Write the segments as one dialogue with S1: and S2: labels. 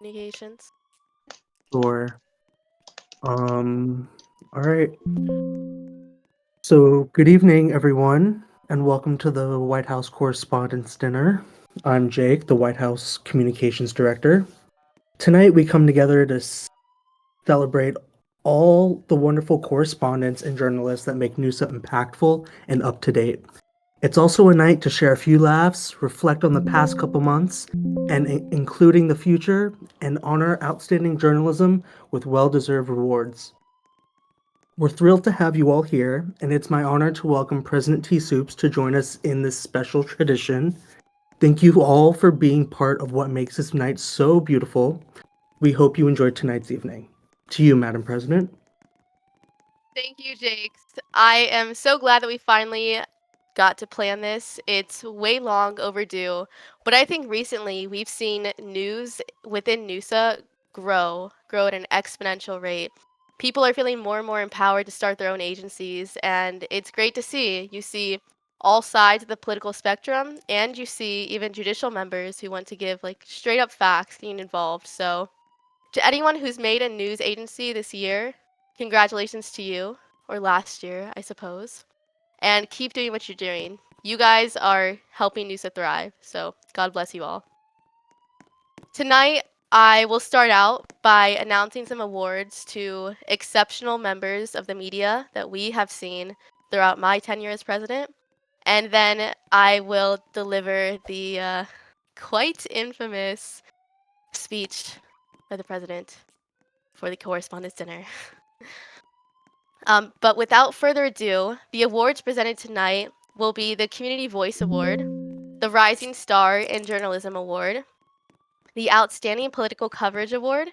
S1: Communications.
S2: Sure. All right. So, good evening, everyone, and welcome to the White House Correspondents' Dinner. I'm Jake, the White House Communications Director. Tonight, we come together to celebrate all the wonderful correspondents and journalists that make NUSA impactful and up to date. It's also a night to share a few laughs, reflect on the past couple months, and including the future, and honor outstanding journalism with well-deserved rewards. We're thrilled to have you all here, and it's my honor to welcome President T. Soups to join us in this special tradition. Thank you all for being part of what makes this night so beautiful. We hope you enjoyed tonight's evening. To you, Madam President.
S1: Thank you, Jake. I am so glad that we finally got to plan this. It's way long overdue, but I think recently we've seen news within NUSA grow at an exponential rate. People are feeling more and more empowered to start their own agencies, and it's great to see. You see all sides of the political spectrum, and you see even judicial members who want to give like straight up facts getting involved. So, to anyone who's made a news agency this year, congratulations to you, or last year, I suppose. And keep doing what you're doing. You guys are helping NUSA thrive, so God bless you all. Tonight, I will start out by announcing some awards to exceptional members of the media that we have seen throughout my tenure as president. And then I will deliver the quite infamous speech by the president for the Correspondents' Dinner. But without further ado, the awards presented tonight will be the Community Voice Award, the Rising Star in Journalism Award, the Outstanding Political Coverage Award,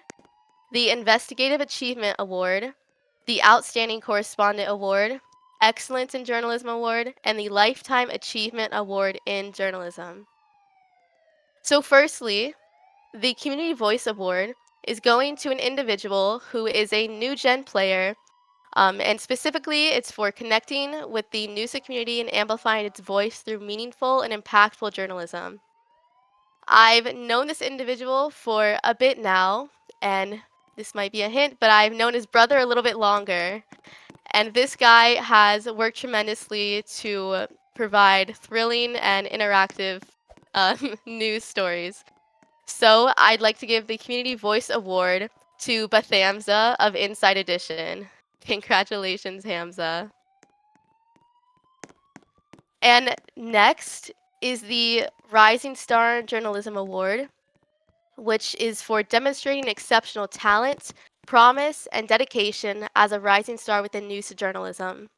S1: the Investigative Achievement Award, the Outstanding Correspondent Award, Excellence in Journalism Award, and the Lifetime Achievement Award in Journalism. So firstly, the Community Voice Award is going to an individual who is a new gen player, and specifically it's for connecting with the NUSA community and amplifying its voice through meaningful and impactful journalism. I've known this individual for a bit now, and this might be a hint, but I've known his brother a little bit longer. And this guy has worked tremendously to provide thrilling and interactive news stories. So I'd like to give the Community Voice Award to Bathamza of Inside Edition. Congratulations, Hamza. And next is the Rising Star Journalism Award, which is for demonstrating exceptional talent, promise, and dedication as a rising star within news journalism.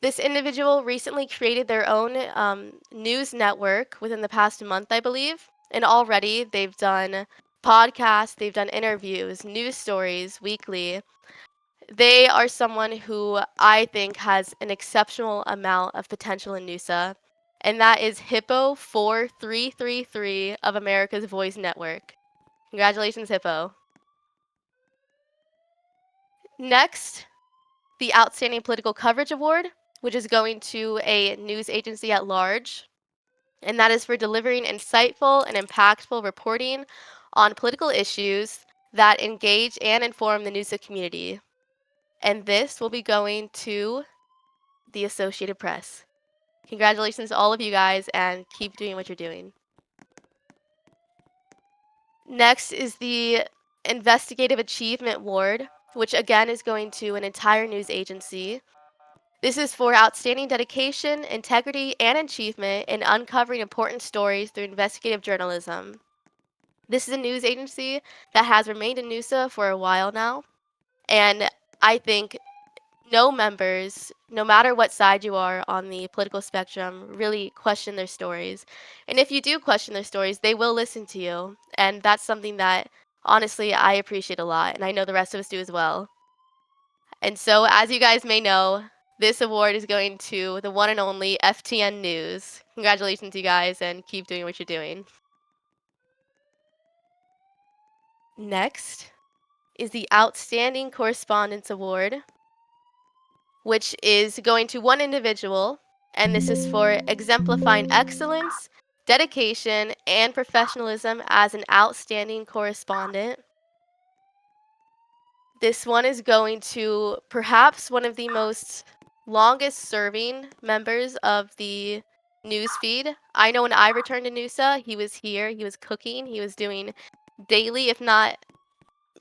S1: This individual recently created their own news network within the past month, I believe, and already they've done podcasts, they've done interviews, news stories weekly. They are someone who I think has an exceptional amount of potential in NUSA, and that is Hippo 4333 of America's Voice Network. Congratulations, Hippo. Next, the Outstanding Political Coverage Award, which is going to a news agency at large, and that is for delivering insightful and impactful reporting on political issues that engage and inform the NUSA community. And this will be going to the Associated Press. Congratulations to all of you guys, and keep doing what you're doing. Next is the Investigative Achievement Award, which again is going to an entire news agency. This is for outstanding dedication, integrity, and achievement in uncovering important stories through investigative journalism. This is a news agency that has remained in Noosa for a while now, and I think no members, no matter what side you are on the political spectrum, really question their stories. And if you do question their stories, they will listen to you, and that's something that honestly I appreciate a lot, and I know the rest of us do as well. And so, as you guys may know, this award is going to the one and only FTN News. Congratulations, you guys, and keep doing what you're doing. Next is the Outstanding Correspondence Award, which is going to one individual, and this is for exemplifying excellence, dedication, and professionalism as an outstanding correspondent. This one is going to perhaps one of the most longest serving members of the news feed. I know when I returned to Noosa, he was here, he was cooking, he was doing daily, if not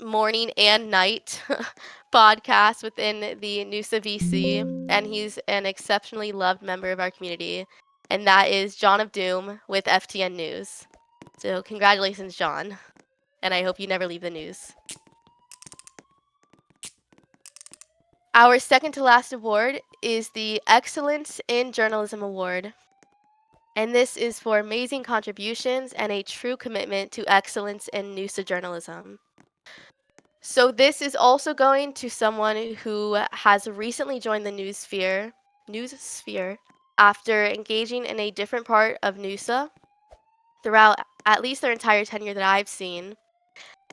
S1: morning and night podcasts within the Noosa VC, and he's an exceptionally loved member of our community, and that is John of Doom with FTN News. So congratulations, John, and I hope you never leave the news. Our second to last award is the Excellence in Journalism Award. And this is for amazing contributions and a true commitment to excellence in Noosa journalism. So this is also going to someone who has recently joined the news sphere after engaging in a different part of Noosa throughout at least their entire tenure that I've seen.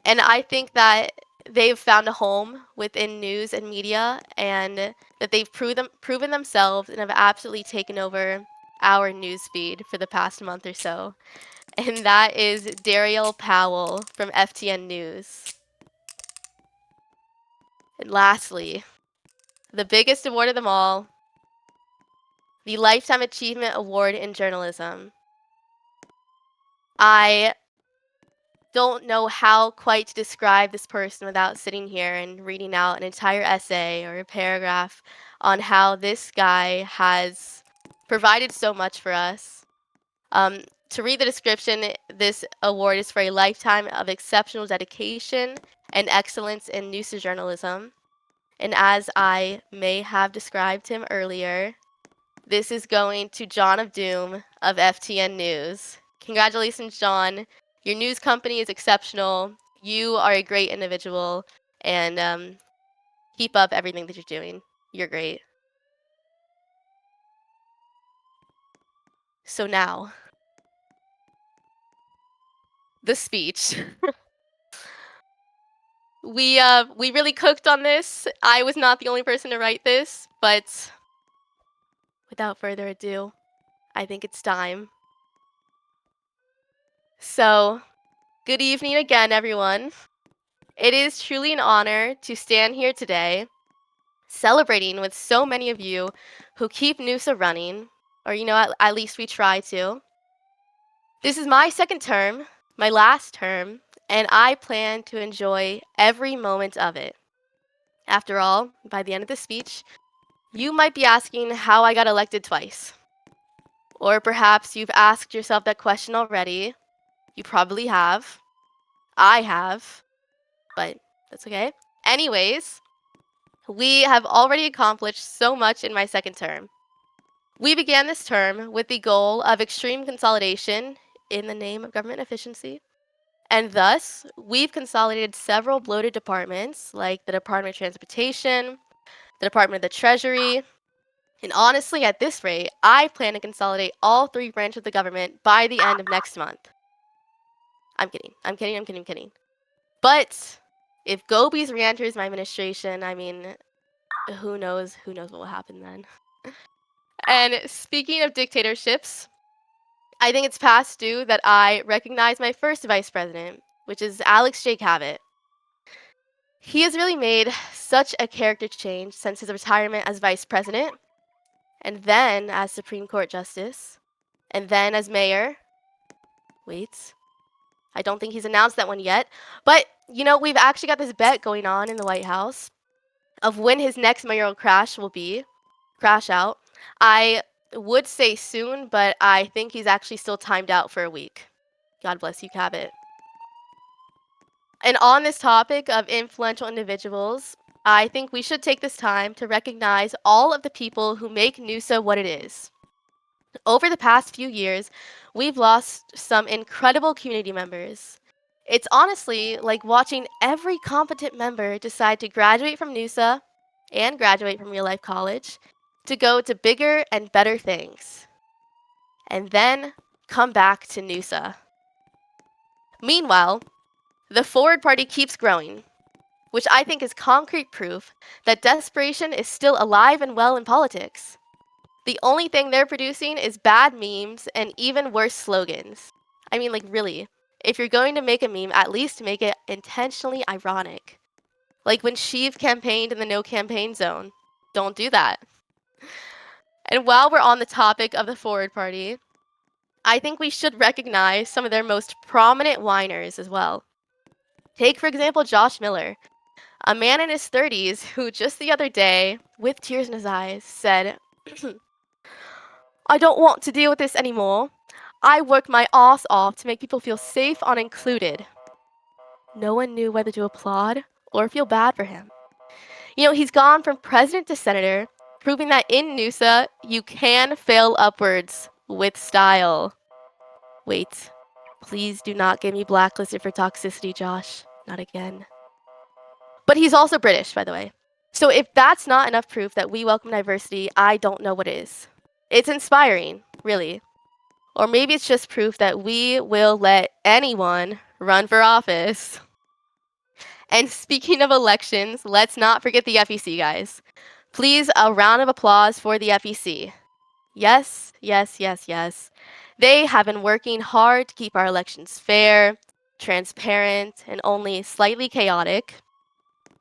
S1: And I think that they've found a home within news and media, and that they've proven themselves and have absolutely taken over our news feed for the past month or so. And that is Dariel Powell from FTN News. And lastly, the biggest award of them all, the Lifetime Achievement Award in Journalism. I don't know how quite to describe this person without sitting here and reading out an entire essay or a paragraph on how this guy has provided so much for us. To read the description, this award is for a lifetime of exceptional dedication and excellence in news journalism. And as I may have described him earlier, this is going to John of Doom of FTN News. Congratulations, John. Your news company is exceptional. You are a great individual, and keep up everything that you're doing. You're great. So now, the speech. We really cooked on this. I was not the only person to write this, but without further ado, I think it's time. So, good evening again, everyone. It is truly an honor to stand here today, celebrating with so many of you who keep Noosa running, or at least we try to. This is my second term, my last term, and I plan to enjoy every moment of it. After all, by the end of the speech, you might be asking how I got elected twice. Or perhaps you've asked yourself that question already. You probably have. I have. But that's okay. Anyways, we have already accomplished so much in my second term. We began this term with the goal of extreme consolidation in the name of government efficiency. And thus, we've consolidated several bloated departments like the Department of Transportation, the Department of the Treasury, and honestly, at this rate, I plan to consolidate all three branches of the government by the end of next month. I'm kidding. But if Gobies re-enters my administration, I mean, who knows what will happen then. And speaking of dictatorships, I think it's past due that I recognize my first vice president, which is Alex J. Cavett. He has really made such a character change since his retirement as vice president, and then as Supreme Court Justice, and then as mayor. Wait, I don't think he's announced that one yet, but we've actually got this bet going on in the White House of when his next mayoral crash will be. crash out. I would say soon, but I think he's actually still timed out for a week. God bless you, Cabot. And on this topic of influential individuals, I think we should take this time to recognize all of the people who make Noosa what it is. Over the past few years, we've lost some incredible community members. It's honestly like watching every competent member decide to graduate from Noosa and graduate from real life college to go to bigger and better things, and then come back to Noosa. Meanwhile, the Forward Party keeps growing, which I think is concrete proof that desperation is still alive and well in politics. The only thing they're producing is bad memes and even worse slogans. I mean, like, really. If you're going to make a meme, at least make it intentionally ironic. Like when Sheev campaigned in the no campaign zone. Don't do that. And while we're on the topic of the Forward Party, I think we should recognize some of their most prominent whiners as well. Take, for example, Josh Miller, a man in his 30s who just the other day, with tears in his eyes, said, I don't want to deal with this anymore. I worked my ass off to make people feel safe and included. No one knew whether to applaud or feel bad for him. You know, he's gone from president to senator, proving that in Noosa, you can fail upwards with style. Wait, please do not get me blacklisted for toxicity, Josh. Not again. But he's also British, by the way. So if that's not enough proof that we welcome diversity, I don't know what is. It's inspiring, really. Or maybe it's just proof that we will let anyone run for office. And speaking of elections, let's not forget the FEC, guys. Please, a round of applause for the FEC. Yes, yes, yes, yes. They have been working hard to keep our elections fair, transparent, and only slightly chaotic.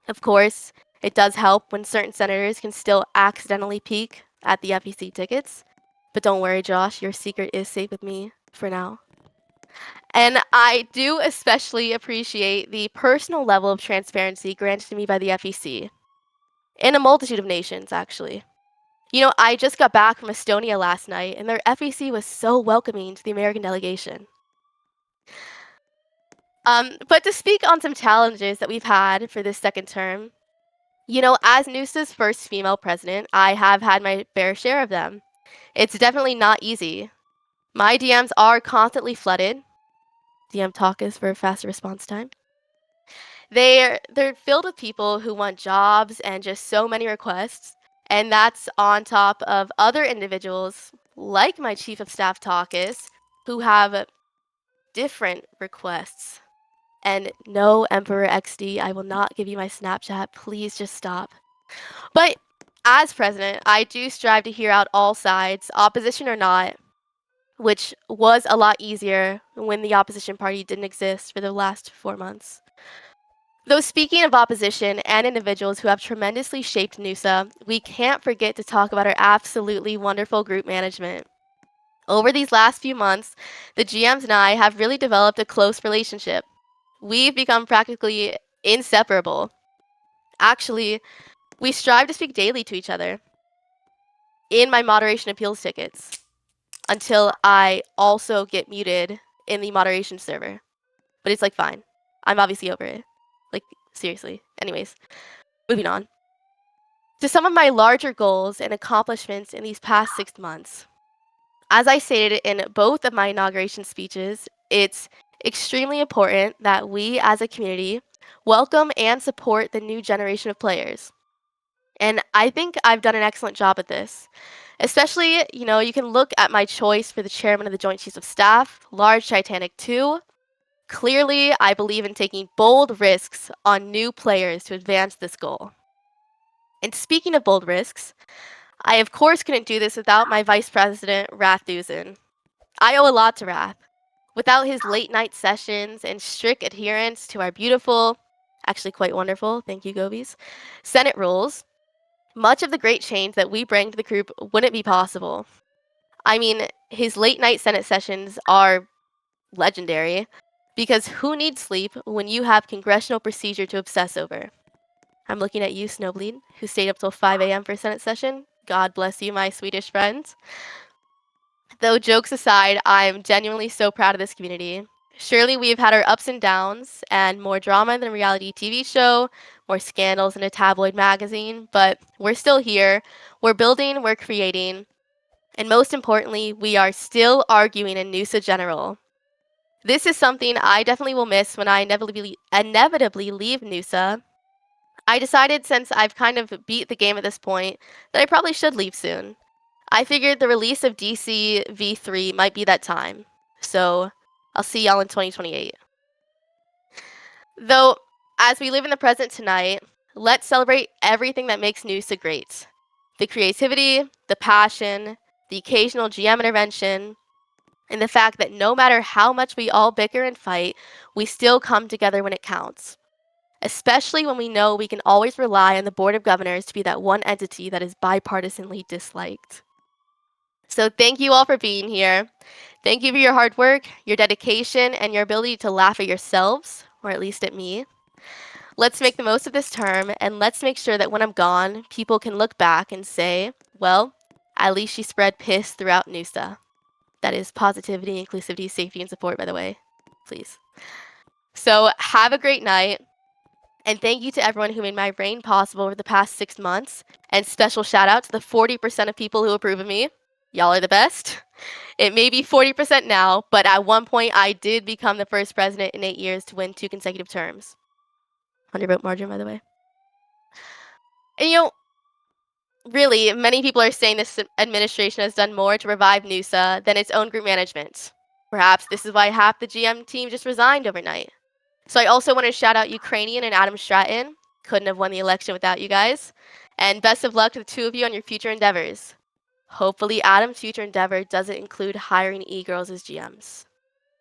S1: Of course, it does help when certain senators can still accidentally peek at the FEC tickets. But don't worry, Josh, your secret is safe with me for now. And I do especially appreciate the personal level of transparency granted to me by the FEC. In a multitude of nations, actually. You know, I just got back from Estonia last night, and their FEC was so welcoming to the American delegation. But to speak on some challenges that we've had for this second term, you know, as Noosa's first female president, I have had my fair share of them. It's definitely not easy. My DMs are constantly flooded. DM talk is for faster response time. They're filled with people who want jobs and just so many requests, and that's on top of other individuals like my chief of staff Takis who have different requests. And no, Emperor XD, I will not give you my Snapchat. Please just stop. But as president, I do strive to hear out all sides, opposition or not, which was a lot easier when the opposition party didn't exist for the last 4 months. Though speaking of opposition and individuals who have tremendously shaped Noosa, we can't forget to talk about our absolutely wonderful group management. Over these last few months, the GMs and I have really developed a close relationship. We've become practically inseparable. Actually, we strive to speak daily to each other in my moderation appeals tickets until I also get muted in the moderation server. But it's like fine. I'm obviously over it. Like, seriously. Anyways, moving on. To some of my larger goals and accomplishments in these past 6 months. As I stated in both of my inauguration speeches, it's extremely important that we as a community welcome and support the new generation of players. And I think I've done an excellent job at this. Especially, you know, you can look at my choice for the chairman of the Joint Chiefs of Staff, Large Titanic 2. Clearly, I believe in taking bold risks on new players to advance this goal. And speaking of bold risks, I of course couldn't do this without my vice president, Rath Dusen. I owe a lot to Rath. Without his late night sessions and strict adherence to our beautiful, actually quite wonderful, thank you Gobies, Senate rules, much of the great change that we bring to the group wouldn't be possible. I mean, his late night Senate sessions are legendary, because who needs sleep when you have congressional procedure to obsess over? I'm looking at you, Snowbleed, who stayed up till 5 a.m. for a Senate session. God bless you, my Swedish friends. Though jokes aside, I'm genuinely so proud of this community. Surely we've had our ups and downs, and more drama than a reality TV show, more scandals in a tabloid magazine, but we're still here. We're building, we're creating, and most importantly, we are still arguing in Noosa General. This is something I definitely will miss when I inevitably leave Noosa. I decided, since I've kind of beat the game at this point, that I probably should leave soon. I figured the release of DC V3 might be that time. So, I'll see y'all in 2028. Though, as we live in the present tonight, let's celebrate everything that makes Noosa great. The creativity, the passion, the occasional GM intervention, and the fact that no matter how much we all bicker and fight, we still come together when it counts. Especially when we know we can always rely on the Board of Governors to be that one entity that is bipartisanly disliked. So thank you all for being here. Thank you for your hard work, your dedication, and your ability to laugh at yourselves, or at least at me. Let's make the most of this term, and let's make sure that when I'm gone, people can look back and say, well, at least she spread piss throughout Noosa. That is positivity, inclusivity, safety, and support, by the way. Please. So have a great night. And thank you to everyone who made my reign possible over the past 6 months. And special shout out to the 40% of people who approve of me. Y'all are the best. It may be 40% now, but at one point I did become the first president in 8 years to win 2 consecutive terms. 100-vote margin, by the way. And really, many people are saying this administration has done more to revive Noosa than its own group management. Perhaps this is why half the GM team just resigned overnight. So I also want to shout out Ukrainian and Adam Stratton. Couldn't have won the election without you guys. And best of luck to the two of you on your future endeavors. Hopefully Adam's future endeavor doesn't include hiring e-girls as GMs.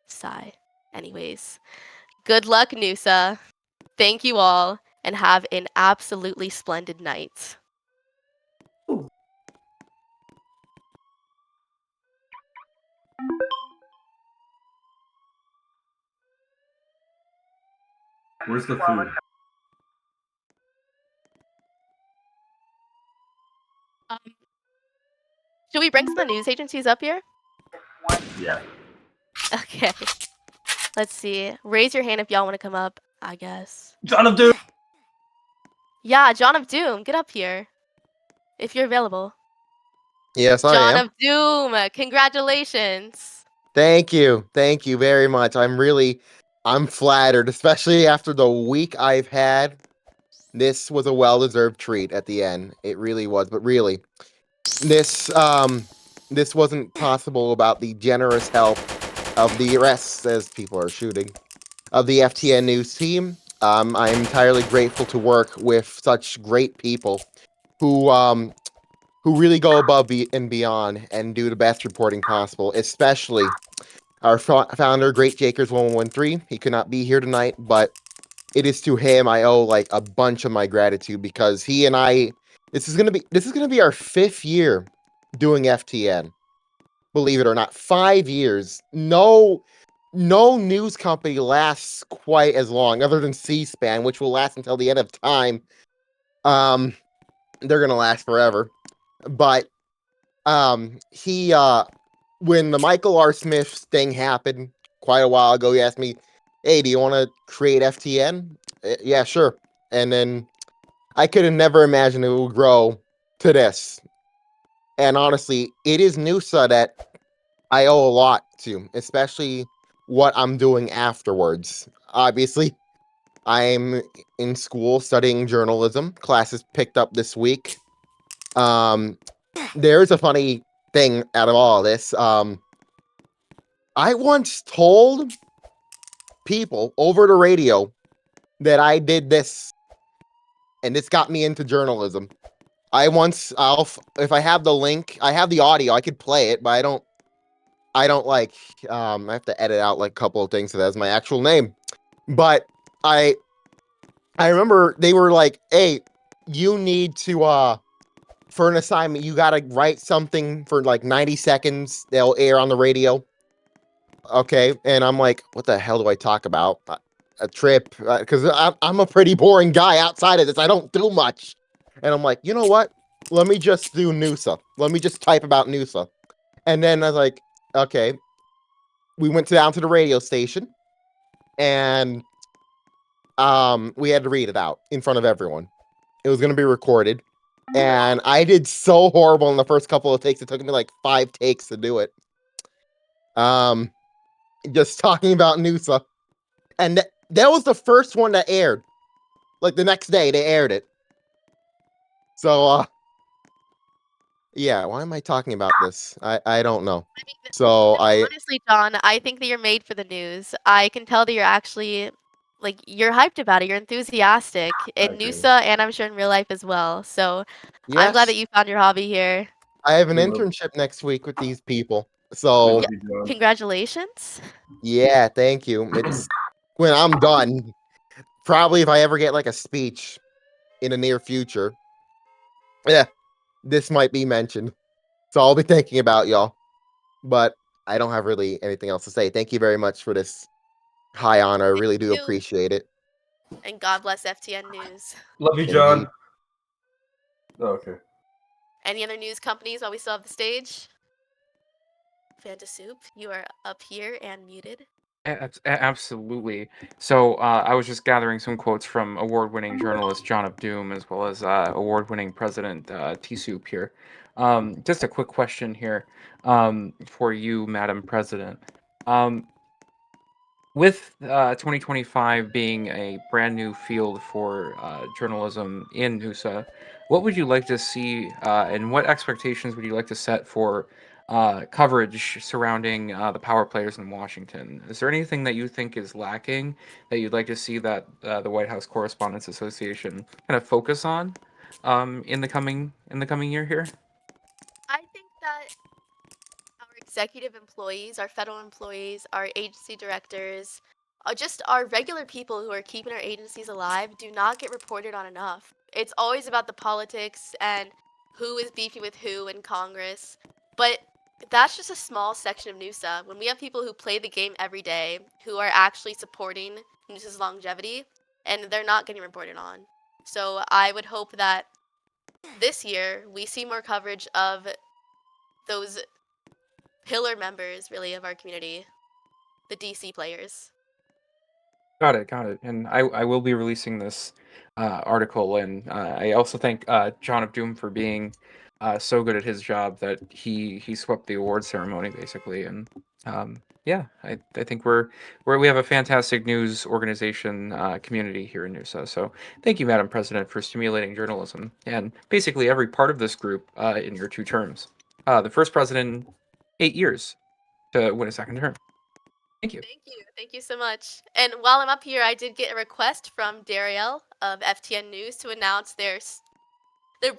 S1: Sigh. Anyways, good luck, Noosa. Thank you all, and have an absolutely splendid night.
S3: Where's the food?
S1: Should we bring some of the news agencies up here?
S3: Yeah.
S1: Okay. Let's see. Raise your hand if y'all want to come up, I guess.
S3: John of Doom!
S1: Yeah, John of Doom, get up here. If you're available.
S4: Yes, I
S1: John
S4: am.
S1: of Doom, congratulations.
S4: Thank you. Thank you very much. I'm flattered, especially after the week I've had. This was a well-deserved treat at the end. It really was. But really, this wasn't possible without the generous help of the rest, as people are shooting, of the FTN News team. I'm entirely grateful to work with such great people who really go above and beyond and do the best reporting possible, especially our founder, Great Jakers 1113. He could not be here tonight, but it is to him I owe like a bunch of my gratitude, because he and I, this is gonna be our 5th year doing FTN. Believe it or not, 5 years. No news company lasts quite as long, other than C-SPAN, which will last until the end of time. They're gonna last forever. But he when the Michael R. Smith thing happened quite a while ago, he asked me, hey, do you want to create FTN? Yeah, sure. And then I could have never imagined it would grow to this. And honestly, it is Noosa that I owe a lot to, especially what I'm doing afterwards. Obviously, I'm in school studying journalism. Classes picked up this week. There's a funny thing out of all this. I once told people over the radio that I did this, and this got me into journalism. If I have the link, I have the audio, I could play it, but I don't like, I have to edit out like a couple of things so that's my actual name. But I remember they were like, hey, you need to, for an assignment, you gotta write something for like 90 seconds. They'll air on the radio. Okay, and I'm like, what the hell do I talk about? A trip, because I'm a pretty boring guy outside of this. I don't do much. And I'm like, you know what? let me just do Noosa. Let me just type about Noosa. And then I was like, okay. We went down to the radio station and we had to read it out in front of everyone. It was going to be recorded. And I did so horrible in the first couple of takes. It took me like 5 takes to do it. Just talking about Noosa. And that was the first one that aired. Like the next day they aired it. So yeah, why am I talking about this? I don't know.
S1: I mean,
S4: So
S1: honestly, John, I think that you're made for the news. I can tell that you're actually like you're hyped about it. You're enthusiastic in
S3: agree.
S1: Noosa, and I'm sure in real life as well. So I'm glad
S4: yes,
S1: that you found your hobby here.
S4: I have an
S3: We love-
S4: internship next week with these people.
S3: We
S4: So
S3: love you, John.
S1: Congratulations.
S4: yeah, thank you. It's when I'm done. Probably if I ever get like a speech in the near future. Yeah, this might be mentioned. So I'll be thinking about y'all. But I don't have really anything else to say. Thank you very much for this high honor. I really do
S1: you.
S4: appreciate it.
S1: And God bless FTN News.
S3: Love you,
S4: Indeed.
S3: John. Oh, okay.
S1: Any other news companies while we still have the stage? Fantasoup, you are up here and muted.
S5: Absolutely. So I was just gathering some quotes from award-winning journalist John of Doom, as well as award-winning president T-Soup here. Just a quick question here for you, Madam President. With 2025 being a brand new field for journalism in Noosa, what would you like to see and what expectations would you like to set for coverage surrounding the power players in Washington? Is there anything that you think is lacking that you'd like to see that the White House Correspondents Association kind of focus on in the coming year here?
S1: I think that our executive employees, our federal employees, our agency directors, just our regular people who are keeping our agencies alive do not get reported on enough. It's always about the politics and who is beefing with who in Congress. But that's just a small section of Noosa. When we have people who play the game every day, who are actually supporting Noosa's longevity, and they're not getting reported on. So I would hope that this year we see more coverage of those pillar members, really, of our community, the DC players.
S5: Got it, got it. And I will be releasing this article, and I also thank John of Doom for being so good at his job that he swept the award ceremony basically. And yeah, I think we have a fantastic news organization community here in Noosa. So thank you, Madam President, for stimulating journalism and basically every part of this group in your 2 terms. The first president in 8 years to win a second term. Thank you.
S1: Thank you so much. And while I'm up here, I did get a request from Dariel of FTN News to announce their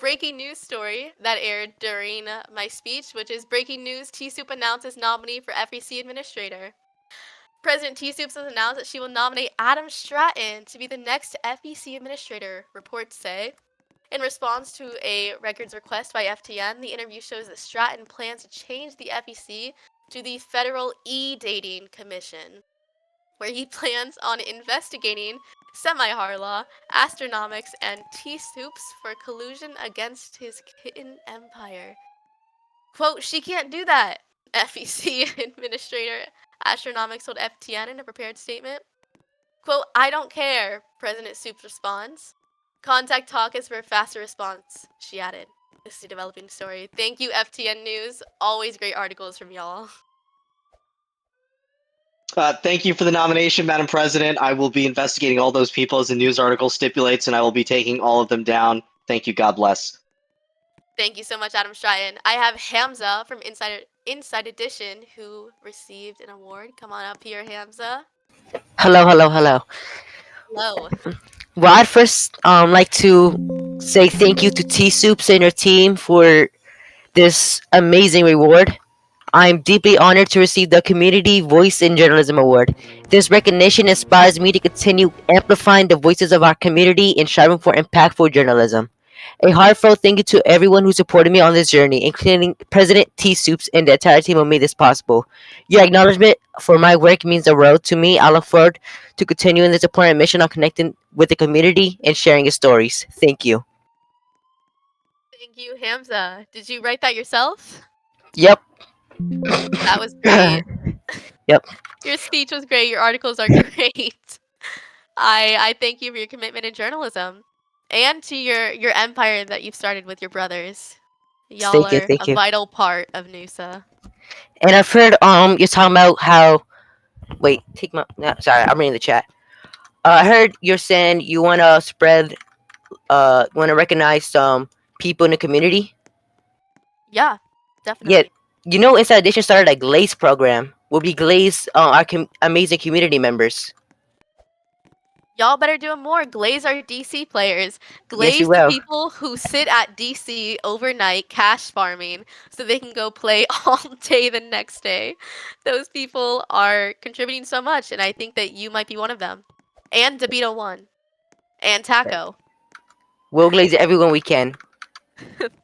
S1: breaking news story that aired during my speech, which is breaking news: T-Soup announces nominee for FEC administrator. President T-Soup has announced that she will nominate Adam Stratton to be the next FEC administrator, reports say. In response to a records request by FTN, the interview shows that Stratton plans to change the FEC to the Federal E-Dating Commission, where he plans on investigating semi-harlaw, astronomics, and T-Soups for collusion against his kitten empire. Quote, she can't do that, FEC Administrator Astronomics told FTN in a prepared statement. Quote, I don't care, President Soups responds. Contact Caucus for a faster response, she added. This is a developing story. Thank you, FTN News. Always great articles from y'all.
S6: Thank you for the nomination, Madam President. I will be investigating all those people as the news article stipulates, and I will be taking all of them down. Thank you. God bless.
S1: Thank you so much, Adam Stratton. I have Hamza from Inside Edition who received an award. Come on up here, Hamza.
S7: Hello.
S1: Hello.
S7: Well, I'd first like to say thank you to T Soups and her team for this amazing reward. I'm deeply honored to receive the Community Voice in Journalism Award. This recognition inspires me to continue amplifying the voices of our community and striving for impactful journalism. A heartfelt thank you to everyone who supported me on this journey, including President T Soups and the entire team who made this possible. Your acknowledgement for my work means the world to me. I look forward to continuing this important mission on connecting with the community and sharing its stories. Thank you.
S1: Thank you, Hamza. Did you write that yourself?
S7: Yep.
S1: That was great.
S7: Yep.
S1: Your speech was great. Your articles are great. I thank you for your commitment in journalism and to your empire that you've started with your brothers. Y'all
S7: Thank you,
S1: are
S7: thank
S1: a
S7: you.
S1: vital part of Noosa.
S7: And I've heard you're talking about how. Wait, take my. No, sorry, I'm reading the chat. I heard you're saying you want to spread. Want to recognize some people in the community.
S1: Yeah,
S7: Yeah,
S1: definitely.
S7: you know, Inside Edition started a Glaze program. Will be Glaze, our amazing community members.
S1: Y'all better do it more. Glaze are DC players.
S7: Yes, we
S1: Glaze the
S7: will.
S1: people who sit at DC overnight cash farming so they can go play all day the next day. Those people are contributing so much, and I think that you might be one of them. And DeBito One. And Taco.
S7: We'll glaze everyone we can.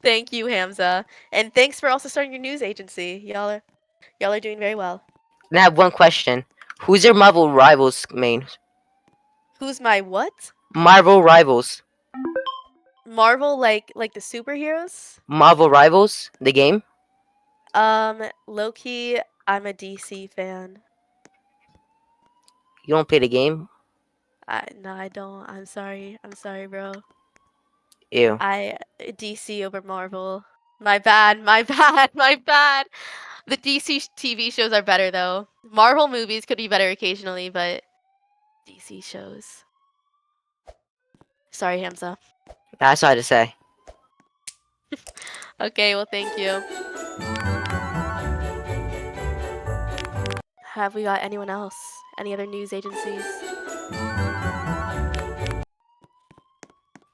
S1: Thank you, Hamza. And thanks for also starting your news agency. Y'all are doing very well.
S7: And I have one question: who's your Marvel rivals main?
S1: Who's my what?
S7: Marvel rivals.
S1: Marvel like the superheroes?
S7: Marvel rivals. The game.
S1: Low-key, I'm a DC fan.
S7: You don't play the game.
S1: No, I don't. I'm sorry. I'm sorry, bro.
S7: Ew.
S1: DC over Marvel. My bad. My bad. My bad. The DC TV shows are better though. Marvel movies could be better occasionally, but DC shows. Sorry, Hamza.
S7: That's all I had to say.
S1: Okay, well, thank you. Have we got anyone else? Any other news agencies?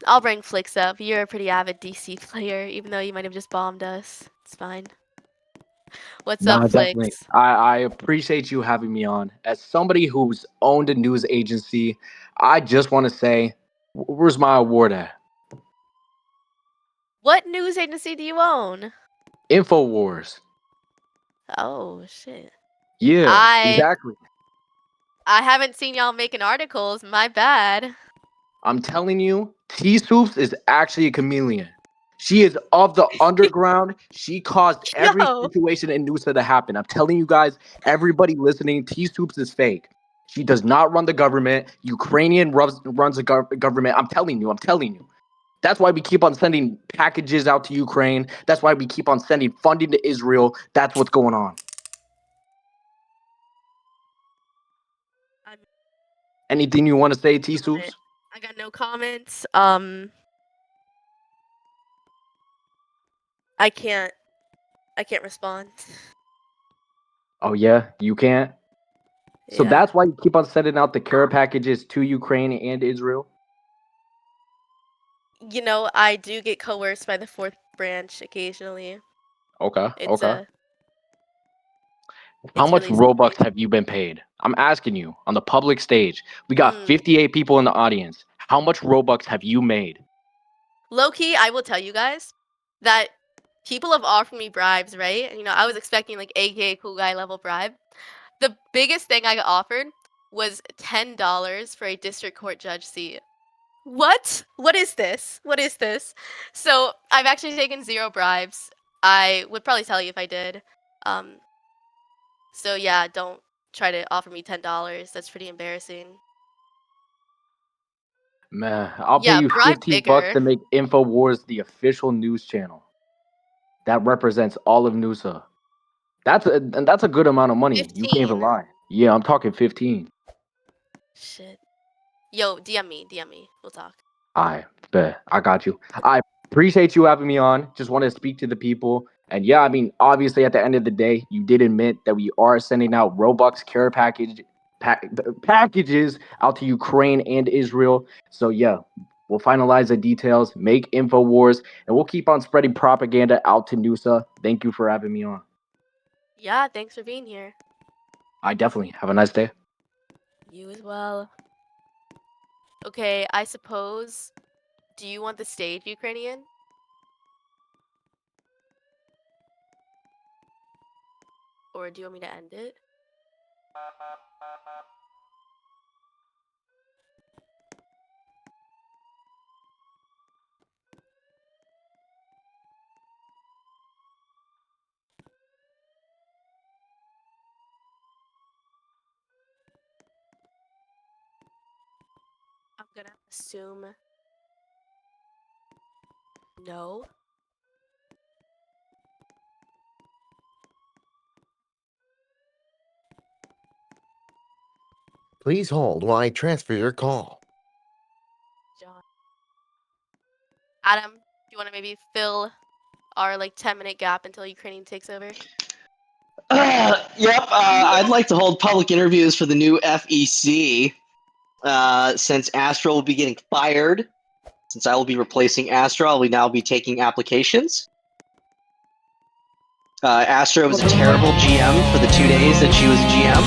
S1: I'll bring Flix up. You're a pretty avid DC player, even though you might have just bombed us. It's fine. What's
S8: Nah,
S1: up,
S8: definitely.
S1: Flix?
S8: I appreciate you having me on. As somebody who's owned a news agency, I just want to say, where's my award at?
S1: What news agency do you own?
S8: Infowars.
S1: Oh shit.
S8: Yeah,
S1: I
S8: exactly.
S1: haven't seen y'all making articles. My bad.
S8: I'm telling you, T Soups is actually a chameleon. She is of the underground. She caused every
S1: Yo.
S8: situation in Noosa to happen. I'm telling you guys, everybody listening, T Soups is fake. She does not run the government. Ukrainian runs the government. I'm telling you. That's why we keep on sending packages out to Ukraine. That's why we keep on sending funding to Israel. That's what's going on.
S1: I'm
S8: Anything you want to say, T
S1: feeling
S8: Soups?
S1: it. I got no comments. I can't respond.
S8: Oh yeah, you can't. So
S1: Yeah.
S8: that's why you keep on sending out the care packages to Ukraine and Israel.
S1: You know, I do get coerced by the fourth branch occasionally.
S8: Okay,
S1: It's
S8: okay.
S1: a
S8: How
S1: it's
S8: much
S1: really
S8: Robux
S1: something.
S8: have you been paid? I'm asking you on the public stage. We got
S1: Mm.
S8: 58 people in the audience. How much Robux have you made?
S1: Low key, I will tell you guys that people have offered me bribes, right? You know, I was expecting like AKA cool guy level bribe. The biggest thing I got offered was $10 for a district court judge seat. What? What is this? What is this? So I've actually taken 0 bribes. I would probably tell you if I did. So yeah, don't try to offer me $10. That's pretty embarrassing.
S8: Man, I'll pay
S1: Yeah,
S8: you
S1: bribe
S8: 15 bucks
S1: bigger.
S8: to make InfoWars the official news channel that represents all of Noosa. That's a good amount of money. You can't even
S1: 15.
S8: lie. Yeah, I'm talking 15.
S1: Shit. Yo, DM me. DM me. We'll talk.
S8: I bet. I got you. I appreciate you having me on. Just want to speak to the people. And yeah, I mean, obviously, at the end of the day, you did admit that we are sending out Robux care packages out to Ukraine and Israel. So yeah, we'll finalize the details, make InfoWars, and we'll keep on spreading propaganda out to Noosa. Thank you for having me on.
S1: Yeah, thanks for being here.
S8: I definitely have a nice day.
S1: You as well. Okay, I suppose. Do you want the stage, Ukrainian? Or do you want me to end it? gonna assume no.
S4: Please hold while I transfer your call.
S1: John. Adam, do you want to maybe fill our like 10-minute gap until Ukrainian takes over?
S6: Yep. I'd like to hold public interviews for the new FEC. Since Astra will be getting fired, since I will be replacing Astra, I will now be taking applications. Astra was a terrible GM for the 2 days that she was GM.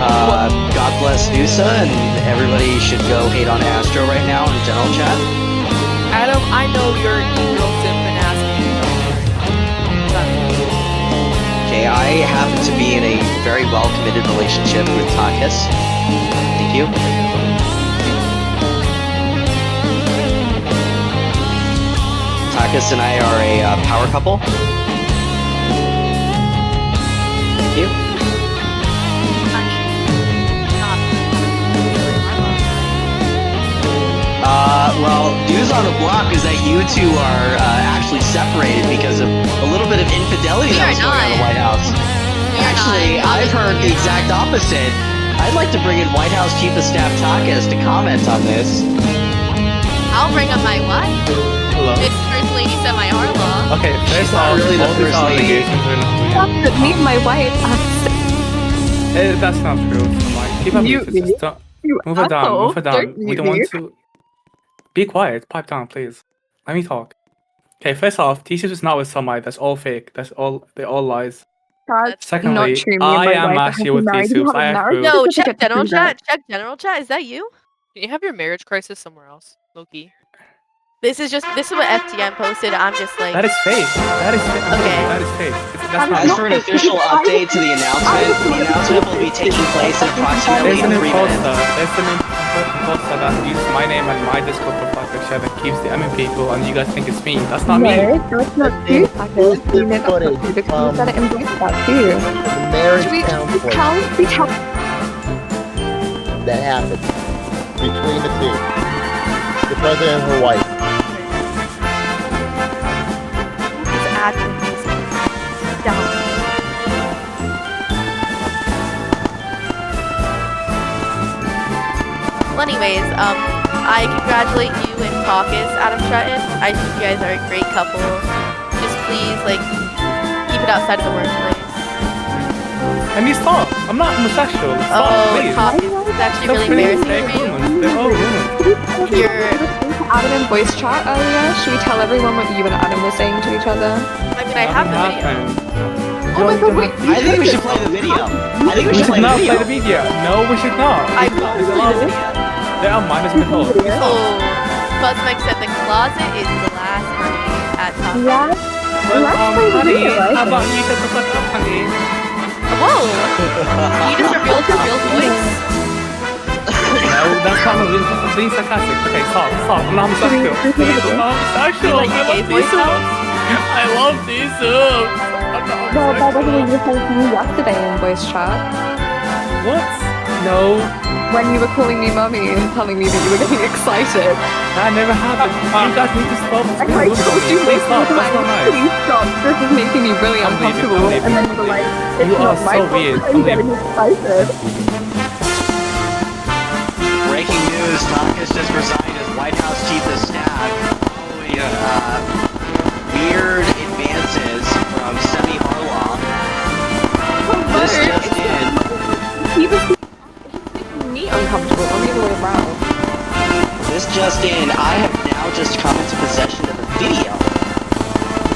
S6: God bless Nusa, and everybody should go hate on Astra right now in general chat.
S9: Adam, I know you're ego simp and asking you.
S6: Okay, I happen to be in a very well-committed relationship with Takis. Thank you. Takis and I are a power couple. Thank you. Well, news on the block is that you two are actually separated because of a little bit of infidelity that was going on in the White House. Actually, I've heard the exact opposite. I'd like to bring in White House Chief of Staff Takis to comment on this.
S1: I'll bring up my wife.
S10: Hello.
S1: It's First Lady Semi Harlaw.
S10: Okay,
S6: She's
S10: first
S6: not
S10: off,
S6: really the
S10: all these
S6: first lady.
S10: allegations are not real.
S11: Me and my wife.
S10: That's not true. Come on, keep up
S11: You-
S10: with this. Move it down. Move it down. We don't want to. Be quiet. Pipe down, please. Let me talk. Okay, first off, T-Shirt is not with somebody. That's all fake. They're all lies.
S11: That's
S10: Secondly,
S11: not true. Me and
S10: I
S11: my
S10: am
S11: wife
S10: actually
S11: have
S10: with
S11: been married.
S10: T-Soups.
S11: We have
S10: I
S11: a
S10: have
S11: marriage
S10: proof.
S1: No,
S11: certificate
S1: check
S11: to
S1: general
S11: prove that.
S1: chat. Check general chat. Is that you?
S9: Can you have your marriage crisis somewhere else, Loki?
S1: This is what FTM posted. I'm just like.
S10: That is fake. That is fake.
S1: Okay.
S10: That is fake. That's not
S6: As for an official update to the announcement will be taking place in approximately
S10: There's an
S6: 3 minutes.
S10: imposter. There's an imposter that uses my name and my Discord profile picture that keeps the MN people, and you guys think it's me. That's not me.
S11: No, that's not true. Takis. You know that's not
S4: footage
S11: true because
S4: from
S11: you said it in voice chat too.
S4: The marriage counseling
S11: We tell
S4: that happened between the two, the president and her wife.
S1: These admins. Down. Well, anyways, I congratulate you and Caucus, Adam Stratton. I think you guys are a great couple. Just please, like, keep it outside of the workplace.
S10: And you stop. I'm not homosexual. Stop,
S1: Oh,
S10: please.
S1: Caucus, it's actually
S10: Stop
S1: really
S10: creating
S1: embarrassing
S10: fake
S1: for you.
S10: rumors. They're all rumors.
S1: You're,
S11: Adam in voice chat earlier. Should we tell everyone what you and Adam were saying to each other?
S1: I mean, I have the video.
S11: Oh my god, wait.
S6: I think we should play the video. I think we
S10: We
S6: should
S10: should
S6: play the
S10: not
S6: video.
S10: play the video. No, we should not.
S1: I
S10: It's
S1: will
S10: allowed.
S1: play the video.
S10: There are minors in the hole.
S1: Oh, Buzzmike said the closet is the last honey at top.
S11: Yeah.
S10: Well,
S11: Let's play the
S10: honey,
S11: video, I
S10: how about
S11: think.
S10: you shut the fuck up, honey?
S1: Whoa! You just revealed your real voice.
S10: No, that's not I'm being sarcastic. Okay, stop. I'm not homosexual. Please, I'm not homosexual.
S1: You like
S10: I
S1: gay
S10: love
S1: voice
S10: these
S1: now?
S10: soups. I love these soups. I'm not
S11: No, that wasn't what
S10: homosexual.
S11: you were saying to me yesterday in voice chat.
S10: What? No,
S11: When you were calling me mummy and telling me that you were getting excited.
S10: that never happened. You guys need to stop. It's
S11: I
S10: being rude
S11: told
S10: on
S11: you
S10: me. Please stop.
S11: multiple
S10: That's not
S11: times,
S10: nice.
S11: please stop. This is making me really
S10: I'm leaving,
S11: uncomfortable.
S10: I'm leaving,
S11: And then
S10: I'm
S11: you were like,
S10: leaving.
S11: it's
S10: You
S11: not
S10: are
S11: my
S10: so
S11: fault.
S10: weird.
S11: I'm
S10: I'm
S11: getting excited.
S6: Breaking news, Takis just resigned as White House Chief of Staff following weird advances from Semi Harlaw. This just in.
S11: He was making me uncomfortable, not the other way around.
S6: This just in. I have now just come into possession of a video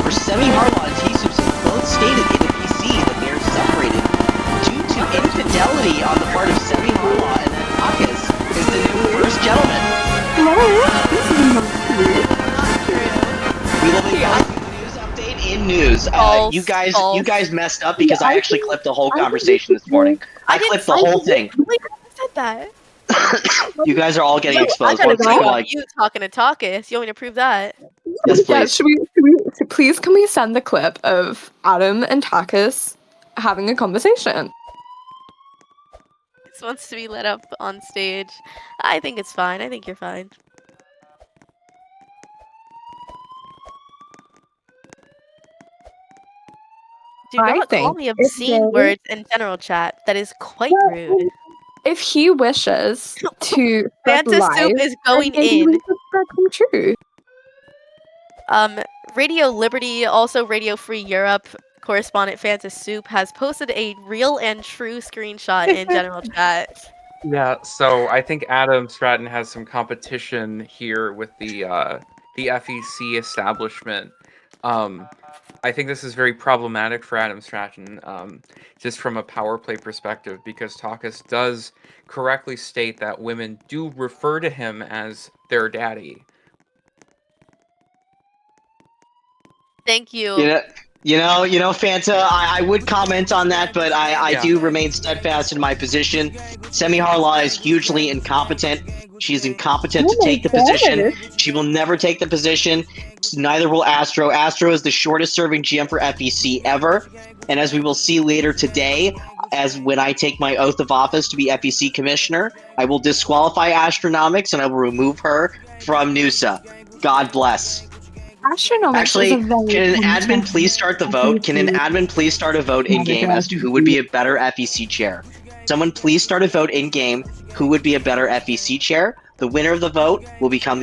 S6: where Semi Harlaw and T-Soups have both stated in the PC that they are separated due to infidelity on the part of Semi Harlaw, and that Takis is the new first gentleman.
S11: No, this is not true.
S6: We will be posting the news update in news.
S1: False,
S6: You
S1: false.
S6: guys messed up because
S11: Yeah,
S6: I
S11: I
S6: actually
S11: think-
S6: clipped the whole
S11: I think
S6: conversation this morning. I
S1: didn't
S6: clipped the
S1: say
S6: whole
S1: that.
S6: thing.
S1: Wait, I said that.
S6: You guys are all getting
S1: I
S6: exposed
S1: gotta
S6: once
S1: go.
S6: again. Like,
S1: You talking to Takis. You want me to prove that?
S6: yes,
S11: Yeah,
S6: please.
S11: should we please can we send the clip of Adam and Takis having a conversation?
S1: wants to be let up on stage. I think it's fine. I think you're fine. Do
S11: I
S1: not call
S11: think
S1: me
S11: if
S1: obscene
S11: they-
S1: words in general chat. That is quite rude.
S11: If he wishes to spread
S1: Fanta Soup
S11: lies,
S1: is going
S11: then maybe
S1: in.
S11: we should spread them true.
S1: Radio Liberty, also Radio Free Europe correspondent Fanta Soup has posted a real and true screenshot in general chat.
S5: Yeah, so I think Adam Stratton has some competition here with the FEC establishment. I think this is very problematic for Adam Stratton, just from a power play perspective, because Takas does correctly state that women do refer to him as their daddy.
S1: Thank you.
S6: You know, Fanta, I would comment on that, but I
S5: Yeah.
S6: do remain steadfast in my position. Semi Harla is hugely incompetent. She's incompetent to take the position. She will never take the position. Neither will Astro. Astro is the shortest serving GM for FEC ever. And as we will see later today, as when I take my oath of office to be FEC commissioner, I will disqualify Astronomics and I will remove her from NUSA. God bless.
S11: Astronomics
S6: Actually,
S11: is a very
S6: can an admin
S11: content-
S6: please start the vote? Can an admin please start a vote in game as to who would be a better FEC chair? Someone please start a vote in game. Who would be a better FEC chair? The winner of the vote will become the